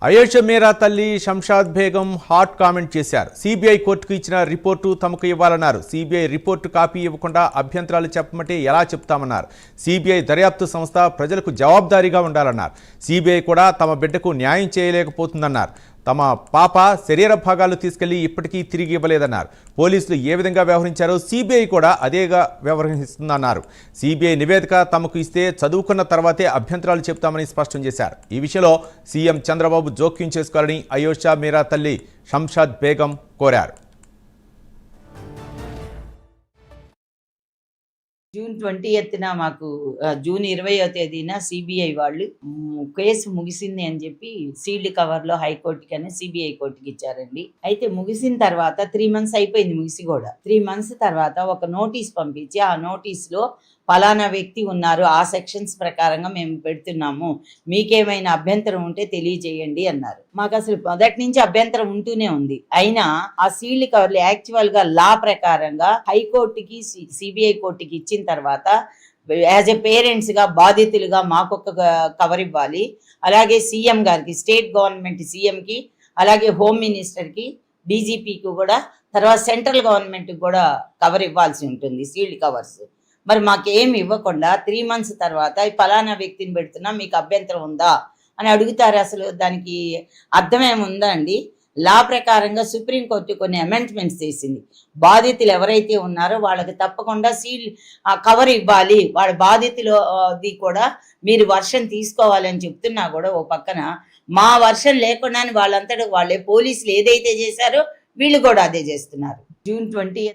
అయేషా మేరా తల్లి Shamshad Begum hot comment చేశారు. CBI కోర్టుకు ఇచ్చిన రిపోర్టు తమకు ఇవ్వాలన్నారు. సిబిఐ రిపోర్టు కాపీ ఇవ్వకుండా అభ్యంతరాలు చెప్పమంటే ఎలా చెప్తామన్నారు. సిబిఐ దర్యాప్తు సంస్థ ప్రజలకు జవాబుదారీగా ఉండాలన్నారు. సిబిఐ కూడా తమ బిడ్డకు న్యాయం చేయలేకపోతుందన్నారు. తమ పాప శరీర భాగాలు తీసుకెళ్లి ఇప్పటికీ తిరిగి ఇవ్వలేదన్నారు. పోలీసులు ఏ విధంగా వ్యవహరించారో సిబిఐ కూడా అదేగా వ్యవహరిస్తుందన్నారు. సిబిఐ నివేదిక తమకు ఇస్తే చదువుకున్న తర్వాతే అభ్యంతరాలు చెప్తామని స్పష్టం చేశారు. ఈ విషయంలో సీఎం చంద్రబాబు జోక్యం చేసుకోవాలని అయేషా మేరా తల్లి షంషాద్ బేగం కోరారు. జూన్ 20న మాకు జూన్ 20వ తేదీన సిబిఐ వాళ్ళు కేసు ముగిసింది అని చెప్పి సీల్డ్ కవర్లో హైకోర్టుకి అని సిబిఐ కోర్టుకి ఇచ్చారండి. అయితే ముగిసిన తర్వాత 3 months అయిపోయింది ముగిసి కూడా. 3 months తర్వాత ఒక నోటీస్ పంపించి ఆ నోటీస్లో ఫలానా వ్యక్తి ఉన్నారు, ఆ సెక్షన్స్ ప్రకారంగా మేము పెడుతున్నాము, మీకేమైనా అభ్యంతరం ఉంటే తెలియజేయండి అన్నారు. మాకు అసలు మొదటి నుంచి అభ్యంతరం ఉంటూనే ఉంది. అయినా ఆ సీల్డ్ కవర్లు యాక్చువల్ గా లా ప్రకారంగా హైకోర్టుకి సిబిఐ కోర్టుకి ఇచ్చిన తర్వాత యాజ్ ఎ పేరెంట్స్ గా బాధితులుగా మాకొక కవర్ ఇవ్వాలి. అలాగే సీఎం గారికి, స్టేట్ గవర్నమెంట్ సీఎంకి, అలాగే హోమ్ మినిస్టర్కి, డీజీపీకి కూడా, తర్వాత సెంట్రల్ గవర్నమెంట్ కూడా కవర్ ఇవ్వాల్సి ఉంటుంది సీల్డ్ కవర్స్. మరి మాకేం ఇవ్వకుండా 3 months తర్వాత ఫలానా వ్యక్తిని పెడుతున్నా, మీకు అభ్యంతరం ఉందా అని అడుగుతారు. అసలు దానికి అర్థమేముందా అండి? లా ప్రకారంగా సుప్రీంకోర్టు కొన్ని అమెండ్మెంట్స్ చేసింది. బాధితులు ఎవరైతే ఉన్నారో వాళ్ళకి తప్పకుండా కవర్ ఇవ్వాలి, వాళ్ళ బాధితులది కూడా మీరు వర్షన్ తీసుకోవాలని చెప్తున్నా కూడా ఓ పక్కన మా వర్షన్ లేకుండానే వాళ్ళంతటా వాళ్ళే పోలీసులు ఏదైతే చేశారో వీళ్ళు కూడా అదే చేస్తున్నారు. జూన్ 20